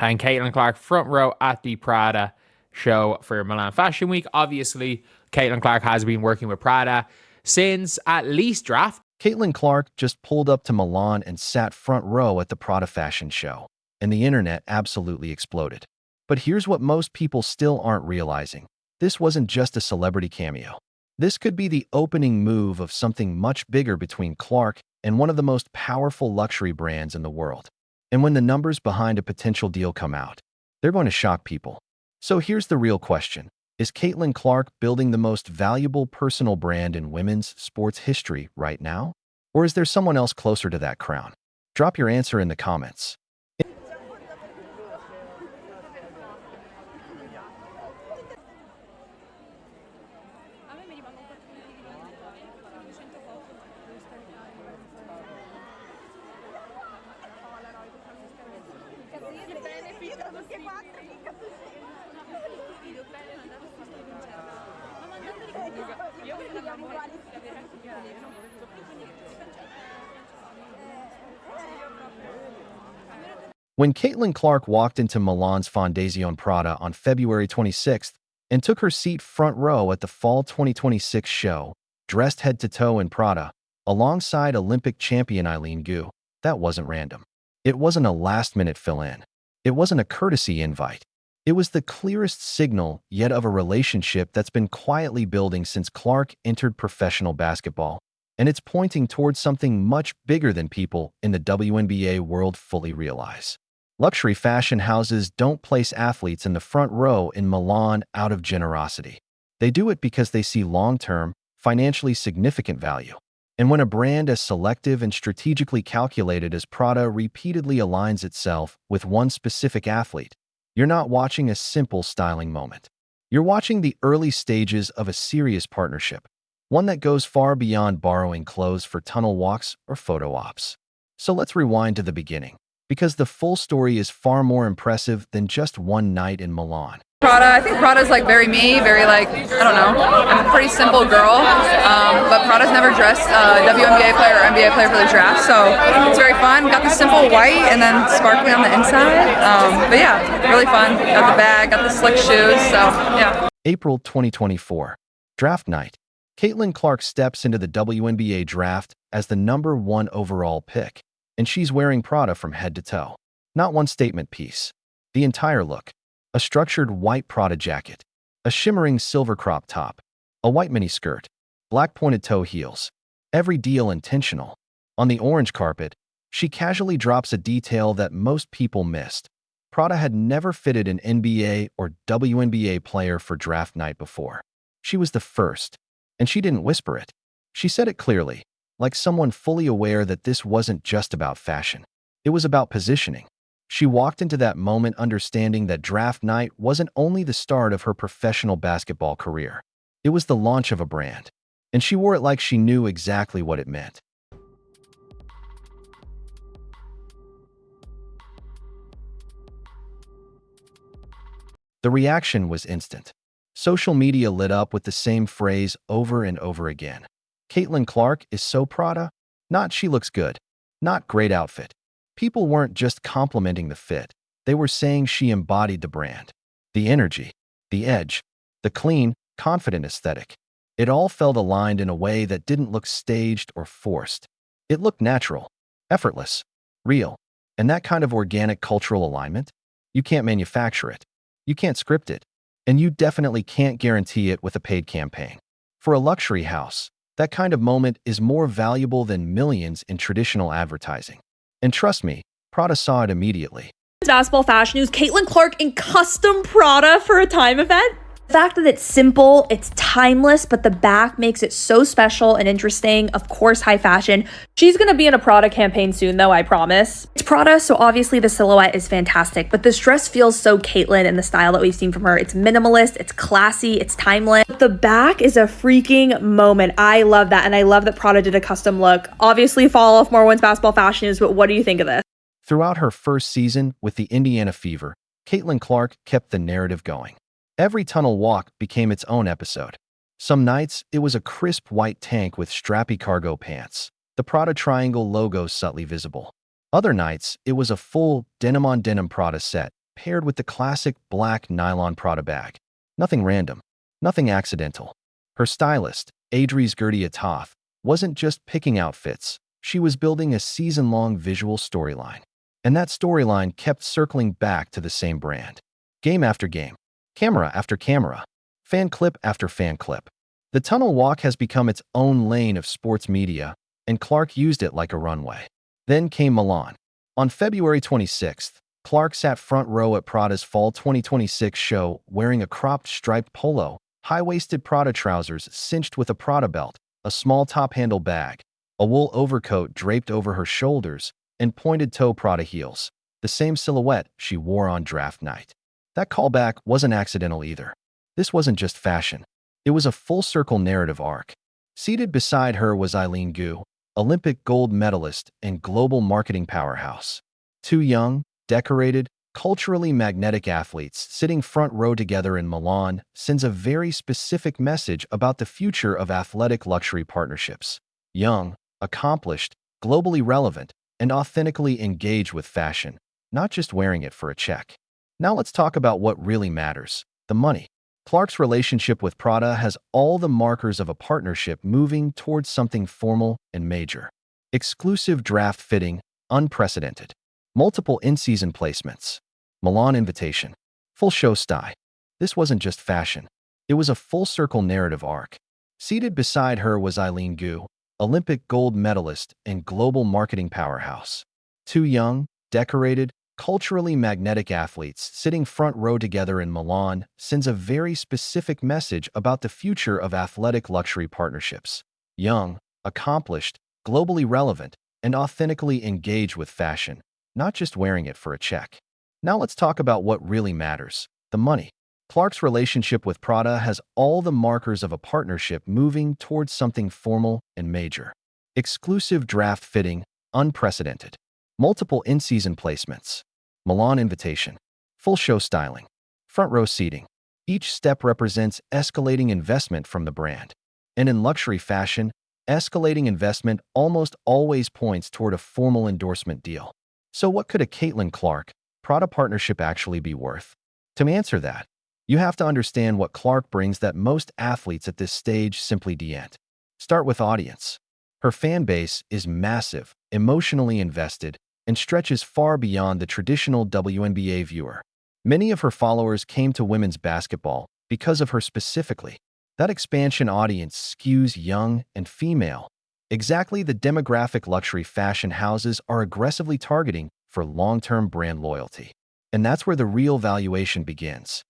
and Caitlin Clark front row at the Prada show for Milan Fashion Week. Obviously, Caitlin Clark has been working with Prada since at least draft. Caitlin Clark just pulled up to Milan and sat front row at the Prada fashion show, and the internet absolutely exploded. But here's what most people still aren't realizing. This wasn't just a celebrity cameo. This could be the opening move of something much bigger between Clark and one of the most powerful luxury brands in the world. And when the numbers behind a potential deal come out, they're going to shock people. So here's the real question. Is Caitlin Clark building the most valuable personal brand in women's sports history right now? Or is there someone else closer to that crown? Drop your answer in the comments. When Caitlin Clark walked into Milan's Fondazione Prada on February 26th and took her seat front row at the Fall 2026 show, dressed head to toe in Prada, alongside Olympic champion Eileen Gu, that wasn't random. It wasn't a last-minute fill-in. It wasn't a courtesy invite. It was the clearest signal yet of a relationship that's been quietly building since Clark entered professional basketball, and it's pointing towards something much bigger than people in the WNBA world fully realize. Luxury fashion houses don't place athletes in the front row in Milan out of generosity. They do it because they see long-term, financially significant value. And when a brand as selective and strategically calculated as Prada repeatedly aligns itself with one specific athlete, you're not watching a simple styling moment. You're watching the early stages of a serious partnership, one that goes far beyond borrowing clothes for tunnel walks or photo ops. So let's rewind to the beginning, because the full story is far more impressive than just one night in Milan. Prada, I think Prada's like very me, very like, I don't know, I'm a pretty simple girl, but Prada's never dressed a WNBA player or NBA player for the draft, so it's very fun. Got the simple white and then sparkly on the inside, but yeah, really fun. Got the bag, got the slick shoes, so yeah. April 2024, draft night. Caitlin Clark steps into the WNBA draft as the #1 overall pick, and she's wearing Prada from head to toe. Not one statement piece, the entire look. A structured white Prada jacket, a shimmering silver crop top, a white miniskirt, black pointed toe heels. Every deal intentional. On the orange carpet, she casually drops a detail that most people missed. Prada had never fitted an NBA or WNBA player for draft night before. She was the first, and she didn't whisper it. She said it clearly, like someone fully aware that this wasn't just about fashion. It was about positioning. She walked into that moment understanding that draft night wasn't only the start of her professional basketball career. It was the launch of a brand, and she wore it like she knew exactly what it meant. The reaction was instant. Social media lit up with the same phrase over and over again. Caitlin Clark is so Prada. Not she looks good. Not great outfit. People weren't just complimenting the fit. They were saying she embodied the brand. The energy, the edge, the clean, confident aesthetic. It all felt aligned in a way that didn't look staged or forced. It looked natural, effortless, real. And that kind of organic cultural alignment, you can't manufacture it. You can't script it. And you definitely can't guarantee it with a paid campaign. For a luxury house, that kind of moment is more valuable than millions in traditional advertising. And trust me, Prada saw it immediately. Basketball fashion news, Caitlin Clark in custom Prada for a time event. The fact that it's simple, it's timeless, but the back makes it so special and interesting. Of course, high fashion. She's gonna be in a Prada campaign soon though, I promise. It's Prada, so obviously the silhouette is fantastic, but this dress feels so Caitlin in the style that we've seen from her. It's minimalist, it's classy, it's timeless. The back is a freaking moment. I love that, and I love that Prada did a custom look. Obviously, follow off more women's basketball fashion news, but what do you think of this? Throughout her first season with the Indiana Fever, Caitlin Clark kept the narrative going. Every tunnel walk became its own episode. Some nights, it was a crisp white tank with strappy cargo pants, the Prada triangle logo subtly visible. Other nights, it was a full denim-on-denim Prada set, paired with the classic black nylon Prada bag. Nothing random, nothing accidental. Her stylist, Adri's Gertie Atoth, wasn't just picking outfits, she was building a season-long visual storyline. And that storyline kept circling back to the same brand. Game after game, camera after camera, fan clip after fan clip. The tunnel walk has become its own lane of sports media, and Clark used it like a runway. Then came Milan. On February 26th, Clark sat front row at Prada's Fall 2026 show wearing a cropped striped polo, high-waisted Prada trousers cinched with a Prada belt, a small top-handle bag, a wool overcoat draped over her shoulders, and pointed-toe Prada heels, the same silhouette she wore on draft night. That callback wasn't accidental either. This wasn't just fashion. It was a full-circle narrative arc. Seated beside her was Eileen Gu, Olympic gold medalist and global marketing powerhouse. Two young, decorated, culturally magnetic athletes sitting front row together in Milan sends a very specific message about the future of athletic luxury partnerships. Young, accomplished, globally relevant, and authentically engaged with fashion, not just wearing it for a check. Now let's talk about what really matters, the money. Clark's relationship with Prada has all the markers of a partnership moving towards something formal and major. Exclusive draft fitting, unprecedented. Multiple in-season placements. Milan invitation. Full show style. This wasn't just fashion. It was a full-circle narrative arc. Seated beside her was Eileen Gu, Olympic gold medalist and global marketing powerhouse. Two young, decorated, culturally magnetic athletes sitting front row together in Milan sends a very specific message about the future of athletic luxury partnerships. Young, accomplished, globally relevant, and authentically engaged with fashion, not just wearing it for a check. Now let's talk about what really matters, the money. Clark's relationship with Prada has all the markers of a partnership moving towards something formal and major. Exclusive draft fitting, unprecedented. Multiple in-season placements. Milan invitation. Full show styling. Front row seating. Each step represents escalating investment from the brand. And in luxury fashion, escalating investment almost always points toward a formal endorsement deal. So what could a Caitlin Clark, Prada partnership actually be worth? To answer that, you have to understand what Clark brings that most athletes at this stage simply don't. Start with audience. Her fan base is massive, emotionally invested, and stretches far beyond the traditional WNBA viewer. Many of her followers came to women's basketball because of her specifically. That expansion audience skews young and female, exactly the demographic luxury fashion houses are aggressively targeting for long-term brand loyalty. And that's where the real valuation begins.